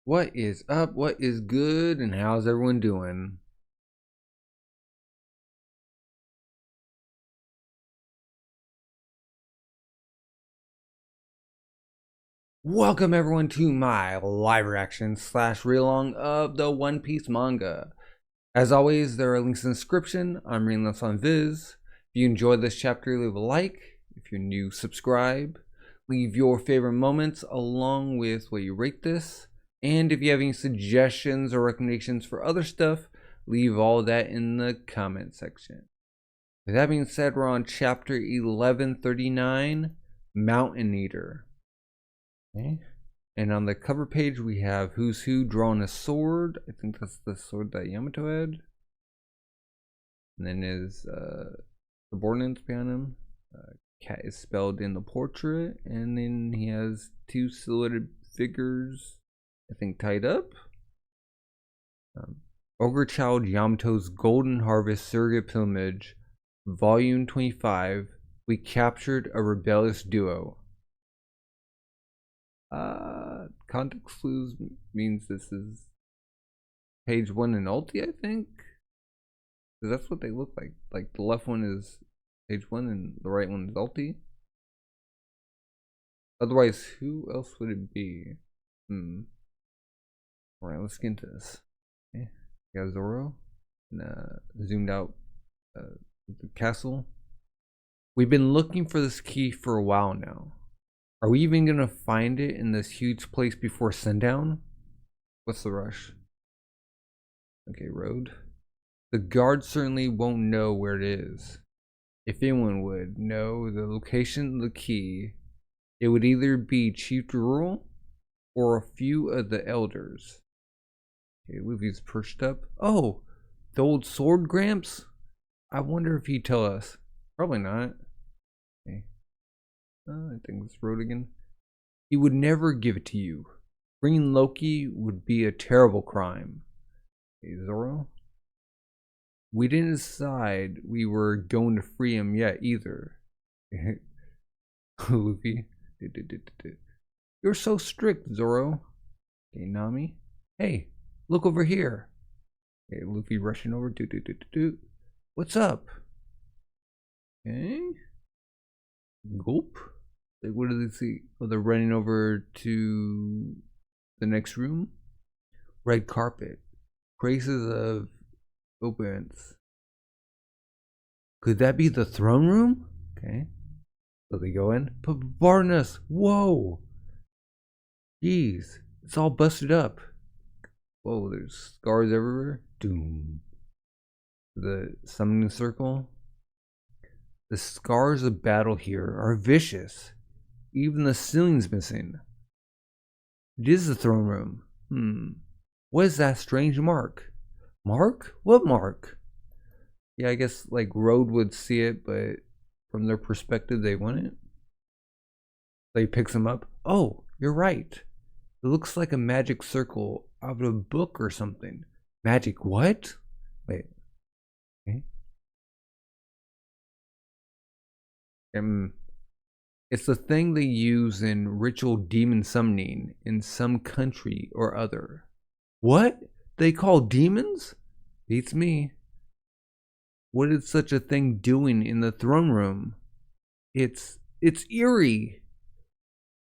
What is up? What is good? And how's everyone doing? Welcome everyone to my live reaction slash read-along of the One Piece manga. As always, there are links in the description. I'm reading this on Viz. If you enjoyed this chapter, leave a like. If you're new, subscribe. Leave your favorite moments along with what you rate this. And if you have any suggestions or recommendations for other stuff, leave all that in the comment section. With that being said, we're on chapter 1139, Mountain Eater. Okay. And on the cover page, we have Who's Who drawing a sword. I think that's the sword that Yamato had. And then his subordinates behind him. Cat is spelled in the portrait. And then he has two silhouetted figures, I think, tied up. Ogre Child Yamato's Golden Harvest Surrogate Pilgrimage, Volume 25. We captured a rebellious duo. Context clues means this is page 1 in Ulti, I think. Because that's what they look like. Like the left one is page 1 and the right one is Ulti. Otherwise, who else would it be? Alright, let's get into this. Okay. We got Zoro. And, zoomed out the castle. We've been looking for this key for a while now. Are we even gonna find it in this huge place before sundown? What's the rush? Okay, road. The guards certainly won't know where it is. If anyone would know the location of the key, it would either be Chief Rural or a few of the elders. Okay, Luffy's perched up. Oh, the old sword Gramps? I wonder if he'd tell us. Probably not. Okay. I think it's road again. He would never give it to you. Bringing Loki would be a terrible crime. Okay, Zoro. We didn't decide we were going to free him yet either. Luffy. You're so strict, Zoro. Okay, Nami. Hey, look over here. Okay, Luffy rushing over. What's up? Okay. Gulp. Like, what do they see? Oh, they're running over to the next room. Red carpet. Traces of opens. Could that be the throne room? Okay. So they go in. Barnus. Whoa. Jeez. It's all busted up. Whoa, there's scars everywhere. Doom. The summoning circle. The scars of battle here are vicious. Even the ceiling's missing. It is the throne room. What is that strange mark? Mark? What mark? Yeah, I guess like Road would see it, but from their perspective, they wouldn't. So he picks him up. Oh, you're right. It looks like a magic circle out of a book or something. Magic what? Wait. Okay. It's the thing they use in ritual demon summoning in some country or other. What? They call demons? Beats me. What is such a thing doing in the throne room? It's eerie.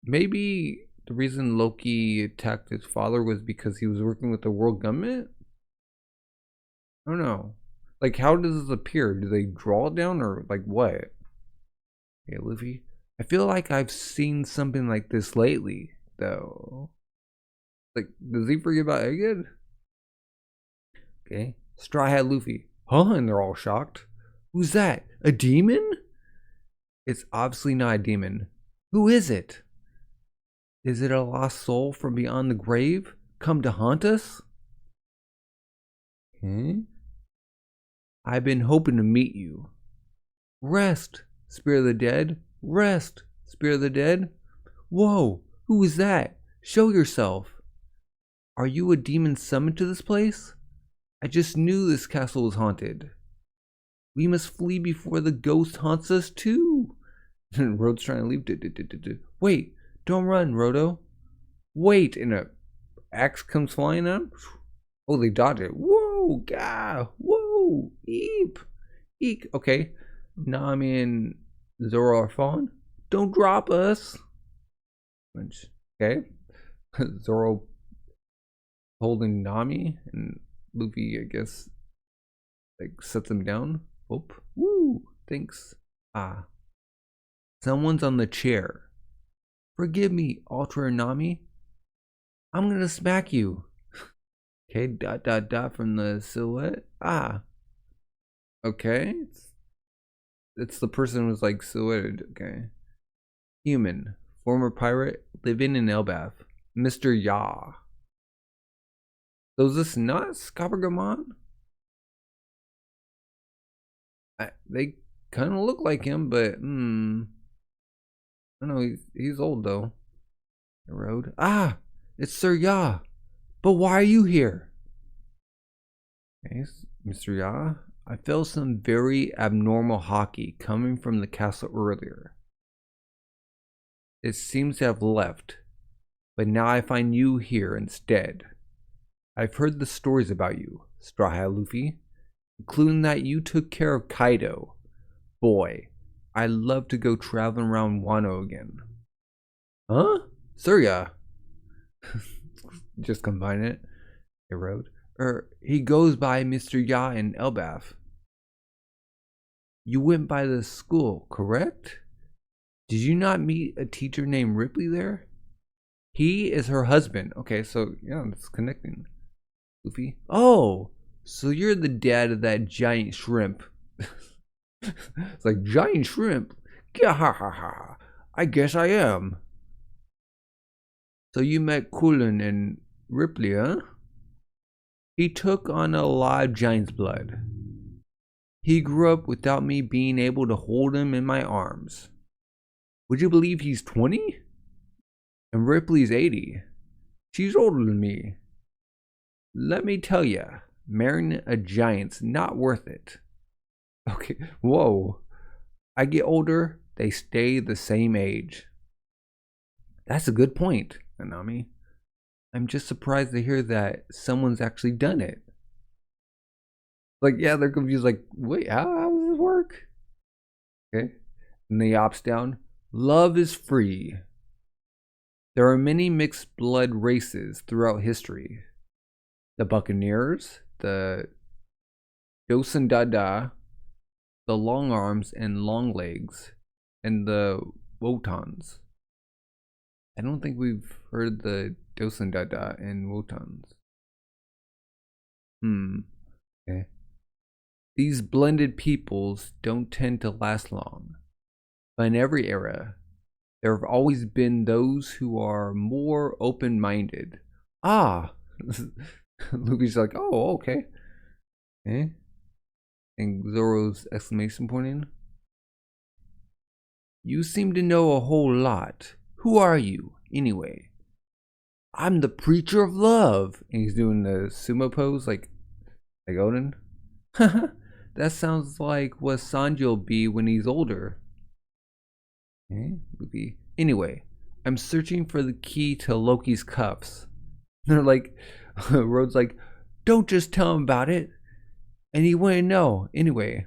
Maybe the reason Loki attacked his father was because he was working with the world government? I don't know. Like, how does this appear? Do they draw it down or like what? Okay, Luffy. I feel like I've seen something like this lately, though. Like, does he forget about Egghead? Okay. Straw Hat Luffy. Huh? And they're all shocked. Who's that? A demon? It's obviously not a demon. Who is it? Is it a lost soul from beyond the grave? Come to haunt us? Okay. I've been hoping to meet you. Rest, Spirit of the Dead. Rest, Spirit of the Dead. Whoa, who is that? Show yourself. Are you a demon summoned to this place? I just knew this castle was haunted. We must flee before the ghost haunts us too. Road's trying to leave. Wait, don't run, Rodo. Wait, axe comes flying at him. Oh, they dodge it. Whoa, gah, whoa, eep, eek. Okay, Nami and Zoro are falling. Don't drop us. Okay, Zoro holding Nami, and Luffy, I guess, like sets him down. Whoop. Woo. Thanks. Ah. Someone's on the chair. Forgive me, Ultra and Nami. I'm gonna smack you. Okay, dot dot dot from the silhouette. Ah. Okay. It's the person who's like silhouetted. Okay. Human. Former pirate. Living in Elbaph. Mr. Ya. So is this not Scopper Gaban? They kind of look like him, but I don't know. He's old though. The road. Ah, it's Sir Ya. But why are you here? Okay, Mr. Ya. I felt some very abnormal hockey coming from the castle earlier. It seems to have left, but now I find you here instead. I've heard the stories about you, Straw Hat Luffy, including that you took care of Kaido. Boy, I'd love to go traveling around Wano again. Huh? Surya. Just combine it. He wrote. He goes by Mr. Ya in Elbaph. You went by the school, correct? Did you not meet a teacher named Ripley there? He is her husband. Okay, so yeah, it's connecting. Luffy. Oh, so you're the dad of that giant shrimp. It's like, giant shrimp? Gahahaha. I guess I am. So you met Collun and Ripley, huh? He took on a lot of giant's blood. He grew up without me being able to hold him in my arms. Would you believe he's 20? And Ripley's 80. She's older than me. Let me tell ya, marrying a giant's not worth it. Okay, whoa. I get older, they stay the same age. That's a good point, Nami. I'm just surprised to hear that someone's actually done it. Like, yeah, they're confused, like, wait, how does this work? Okay, and the ops down. Love is free. There are many mixed blood races throughout history. The Buccaneers, the Dosen Dada, the Long Arms and Long Legs, and the Wotans. I don't think we've heard the Dosen Dada and Wotans. Okay. These blended peoples don't tend to last long. But in every era, there have always been those who are more open-minded. Ah! Luffy's like, oh, okay. Okay. And Zoro's exclamation point in. You seem to know a whole lot. Who are you, anyway? I'm the preacher of love. And he's doing the sumo pose like Odin. That sounds like what Sanji will be when he's older. Okay, Luffy. Anyway, I'm searching for the key to Loki's cuffs. They're like, Road's like, don't just tell him about it. And he wouldn't know anyway.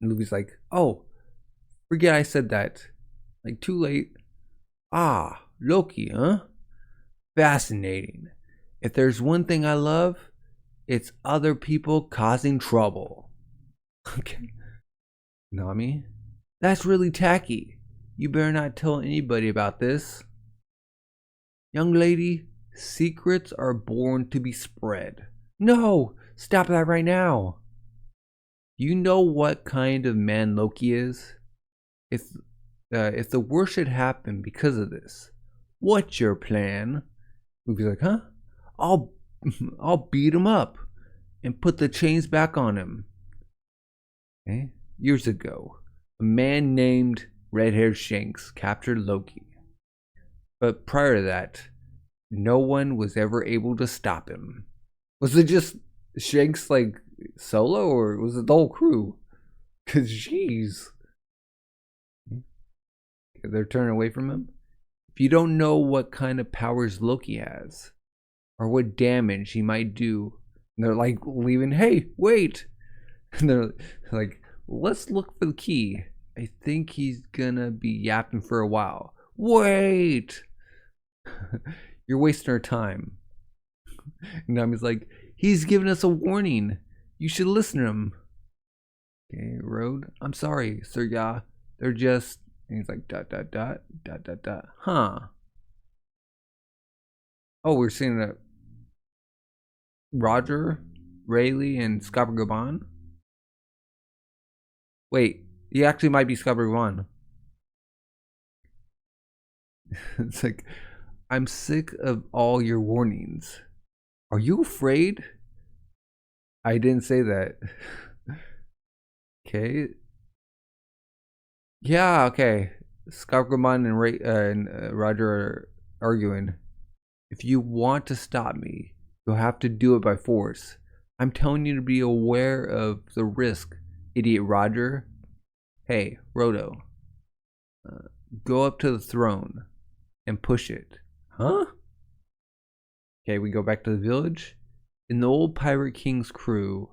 And Luffy's like, oh, forget I said that. Like, too late. Ah, Loki, huh? Fascinating. If there's one thing I love, it's other people causing trouble. Okay. Nami? That's really tacky. You better not tell anybody about this. Young lady, secrets are born to be spread. No! Stop that right now! You know what kind of man Loki is? If the worst should happen because of this, what's your plan? Luffy's like, huh? I'll beat him up and put the chains back on him. Okay. Years ago, a man named Red-Haired Shanks captured Loki. But prior to that, no one was ever able to stop him. Was it just Shanks like solo, or was it the whole crew? Cause jeez. They're turning away from him. If you don't know what kind of powers Loki has, or what damage he might do, and they're like leaving, hey, wait. And they're like, let's look for the key. I think he's gonna be yapping for a while. Wait! You're wasting our time. And Nami's like, he's giving us a warning. You should listen to him. Okay, Road. I'm sorry, Sir Ya. They're just. And he's like, dot, dot, dot, dot, dot, dot. Huh. Oh, we're seeing that Roger, Rayleigh, and Scopper Gaban. Wait, he actually might be Scopper Gaban. It's like, I'm sick of all your warnings. Are you afraid? I didn't say that. Okay. Yeah, okay. Scopper Gaban and Roger are arguing. If you want to stop me, you'll have to do it by force. I'm telling you to be aware of the risk, idiot Roger. Hey, Roto. Go up to the throne and push it. Huh? Okay, we go back to the village. In the old Pirate King's crew,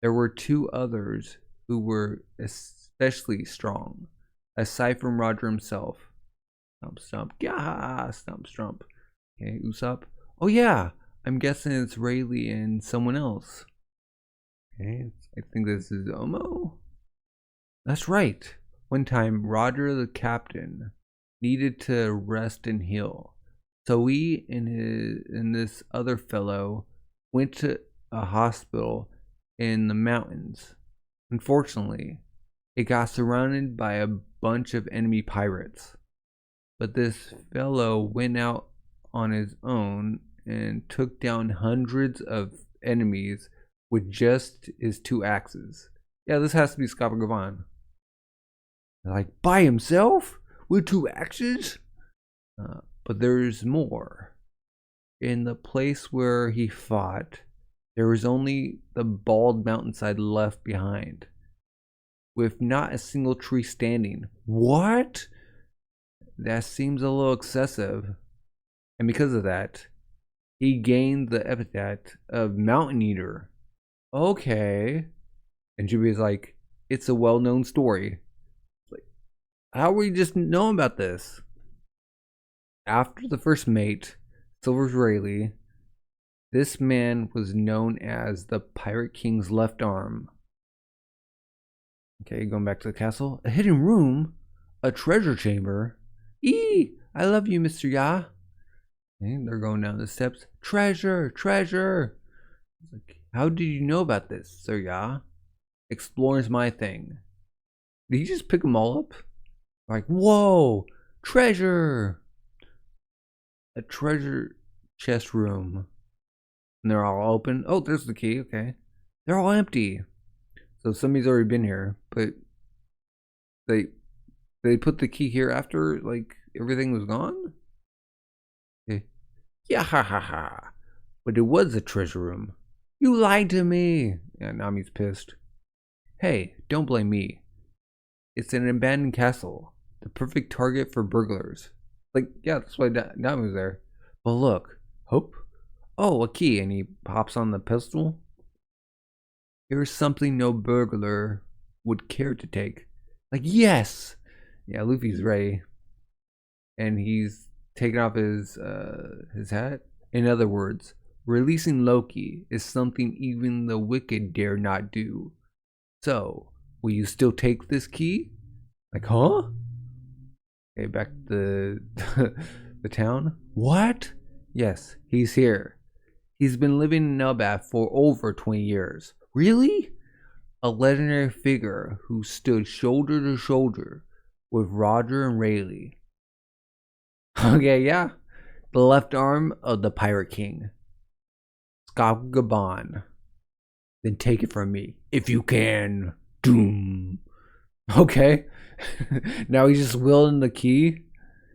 there were two others who were especially strong, aside from Roger himself. Stomp, stomp, gah, stomp, stomp. Okay, Usopp. Oh yeah, I'm guessing it's Rayleigh and someone else. Okay, I think this is Omo. That's right. One time, Roger the captain needed to rest and heal. So he and this other fellow went to a hospital in the mountains. Unfortunately, it got surrounded by a bunch of enemy pirates. But this fellow went out on his own and took down hundreds of enemies with just his 2 axes. Yeah, this has to be Scopper Gaban. Like, by himself? With 2 axes? But there's more. In the place where he fought, there was only the bald mountainside left behind, with not a single tree standing. What? That seems a little excessive. And because of that, he gained the epithet of Mountain Eater. Okay. And Jubilee's like, it's a well-known story. Like, how we just know about this? After the first mate, Silver's Rayleigh, this man was known as the Pirate King's left arm. Okay, going back to the castle. A hidden room? A treasure chamber? Eee! I love you, Mr. Ya. Okay, they're going down the steps. Treasure! Treasure! Like, how did you know about this, Sir Ya? Exploring's my thing. Did he just pick them all up? Like, whoa! Treasure! A treasure chest room. And they're all open. Oh, there's the key. Okay. They're all empty. So somebody's already been here, but they put the key here after like everything was gone? Okay. Yeah, ha ha ha. But it was a treasure room. You lied to me. Yeah, Nami's pissed. Hey, don't blame me. It's an abandoned castle. The perfect target for burglars. Like, yeah, that's why Nami was there. But look. Hope? Oh, a key. And he pops on the pistol. Here's something no burglar would care to take. Like, yes! Yeah, Luffy's ready. And he's taking off his hat. In other words, releasing Loki is something even the wicked dare not do. So, will you still take this key? Like, huh? Okay, back to the town. What? Yes, he's here. He's been living in Elbaph for over 20 years. Really? A legendary figure who stood shoulder to shoulder with Roger and Rayleigh. Okay, yeah. The left arm of the Pirate King. Scopper Gaban. Then take it from me, if you can. Doom. Okay. Now he's just wielding the key.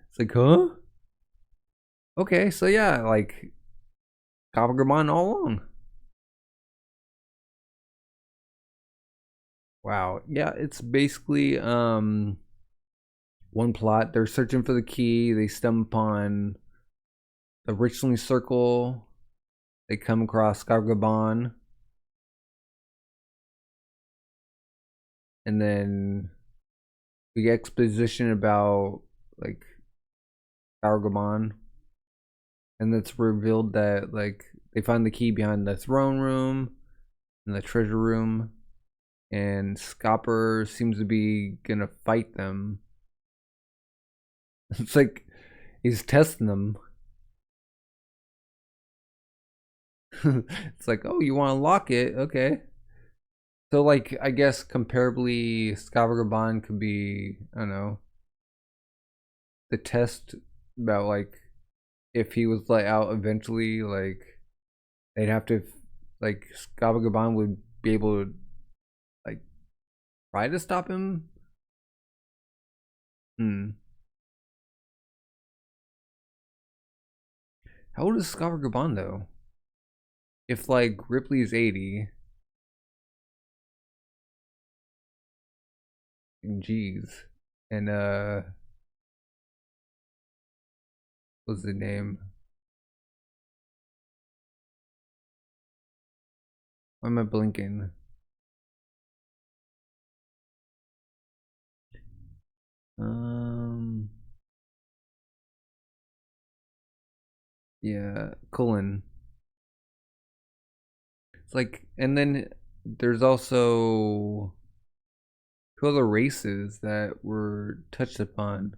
It's like, huh? Okay, so yeah, like Scopper Gaban all along. Wow. Yeah, it's basically one plot. They're searching for the key. They stumble upon the Richling Circle. They come across Scopper Gaban. And then we get exposition about like Scopper Gaban. And it's revealed that like they find the key behind the throne room and the treasure room. And Scopper seems to be gonna fight them. It's like he's testing them. It's like, oh, you want to lock it? Okay. So, like, I guess comparably, Scopper Gaban could be, I don't know, the test about, like, if he was let out eventually, like, they'd have to, like, Scopper Gaban would be able to, like, try to stop him? How old is Scopper Gaban, though? If, like, Ripley's 80, jeez. And, what's the name? Why am I blinking? Yeah, Collun. It's like, and then there's also two other races that were touched upon: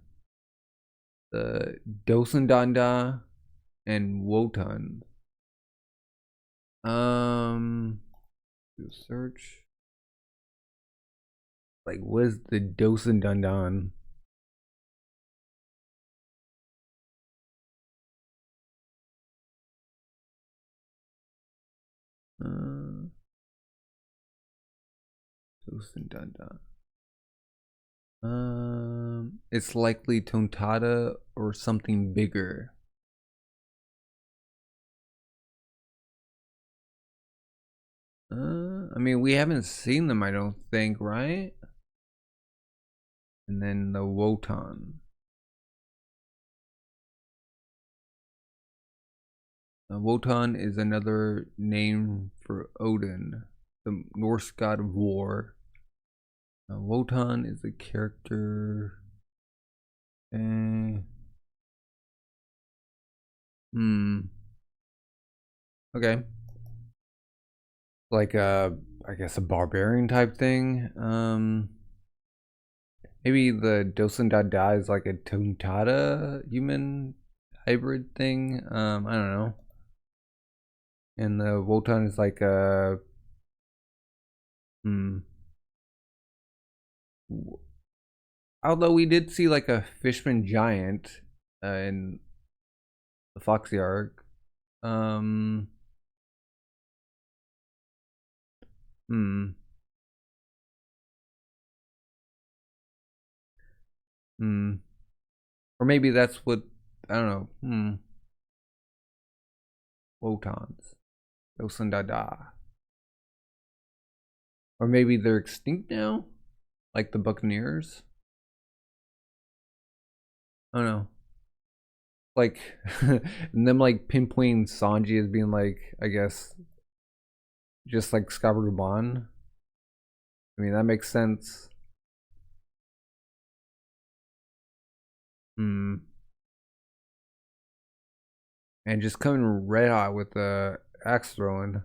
the Dosandanda and Wotan. Search. Like, what is the Dosandandan? Dosandanda. It's likely Tontada or something bigger. I mean, we haven't seen them, I don't think, right? And then the Wotan. Wotan is another name for Odin, the Norse god of war. Wotan is a character. Okay. Like I guess a barbarian type thing. Maybe the Dosandada is like a Tontada human hybrid thing. I don't know. And the Wotan is like a although we did see like a fishman giant in the Foxy arc. Or maybe that's what, I don't know. Wotans. Dosandada. Or maybe they're extinct now? Like the Buccaneers? I don't know. Like, and them like pinpointing Sanji as being like, I guess, just like Scopper Gaban. I mean, that makes sense. And just coming red hot with the axe throwing.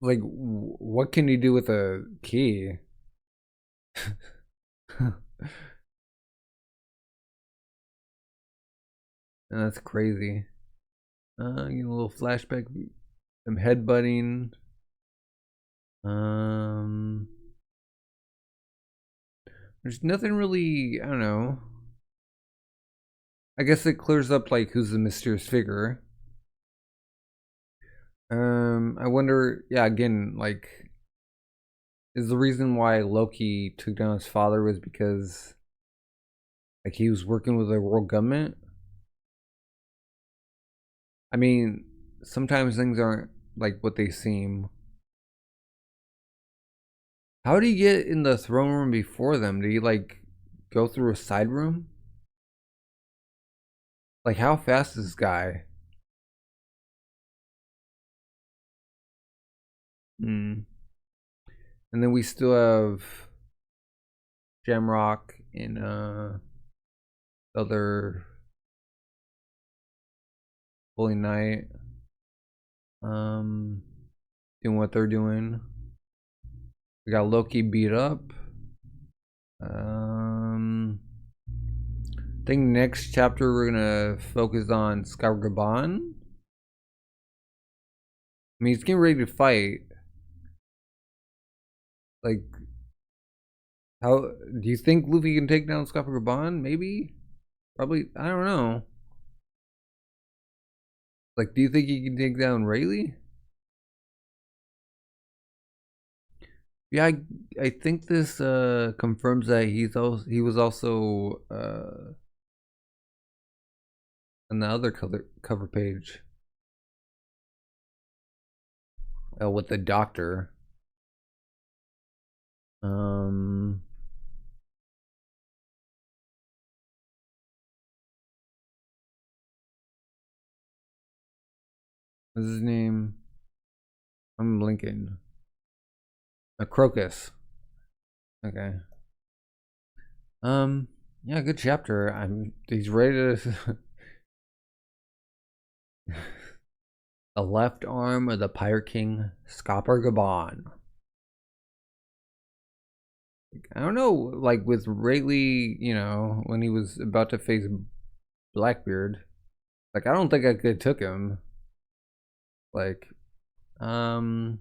Like, what can you do with a key? That's crazy. Get a little flashback. Some headbutting. There's nothing really, I don't know. I guess it clears up like who's the mysterious figure. I wonder, yeah, again, like, is the reason why Loki took down his father was because like he was working with the world government? I mean, sometimes things aren't like what they seem. How did he get in the throne room before them? Did he like go through a side room? Like how fast is this guy? Hmm. And then we still have Shamrock and other Holy Knight. Doing what they're doing. We got Loki beat up. I think next chapter we're gonna focus on Scopper Gaban. I mean, he's getting ready to fight. Like, how do you think Luffy can take down Scopper Gaban? Maybe, probably. I don't know. Like, do you think he can take down Rayleigh? Yeah, I think this confirms that he was also on the other cover page with the doctor. What's his name? I'm blinking. A Crocus. Okay. Yeah, good chapter. He's ready to the left arm of the Pirate King, Scopper Gaban. I don't know, like with Rayleigh, you know, when he was about to face Blackbeard, like I don't think I could took him. Like, I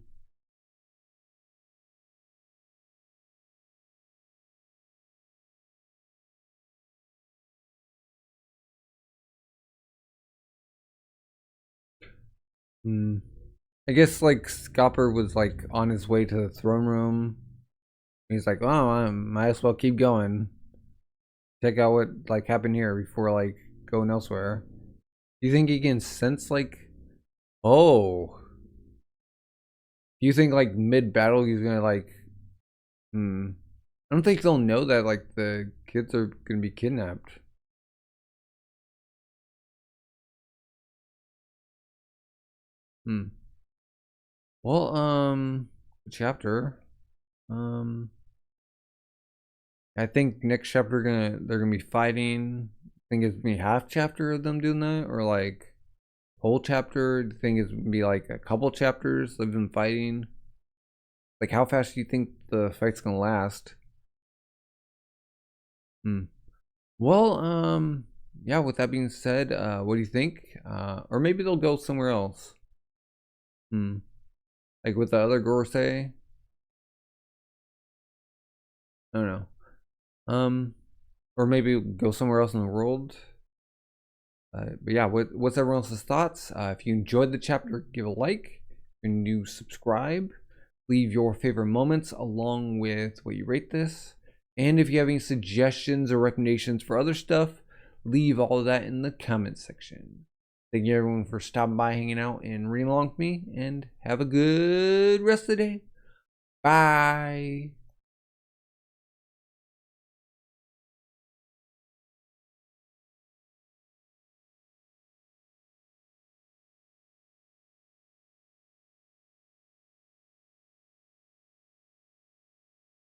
guess like Scopper was like on his way to the throne room. He's like, oh, I might as well keep going. Check out what like happened here before like going elsewhere. Do you think he can sense like, oh? Do you think like mid battle he's gonna like, I don't think they'll know that like the kids are gonna be kidnapped. Well, chapter. I think next chapter they're gonna be fighting. I think it's gonna be half chapter of them doing that, or like whole chapter. Do you think it's gonna be like a couple chapters of them fighting? Like how fast do you think the fight's gonna last? Well, yeah, with that being said, what do you think? Or maybe they'll go somewhere else. Like with the other Gorosei? I don't know. Or maybe go somewhere else in the world. But yeah, what's everyone else's thoughts? If you enjoyed the chapter, give a like. And you subscribe. Leave your favorite moments along with what you rate this. And if you have any suggestions or recommendations for other stuff, leave all of that in the comment section. Thank you everyone for stopping by, hanging out, and reading along with me. And have a good rest of the day. Bye.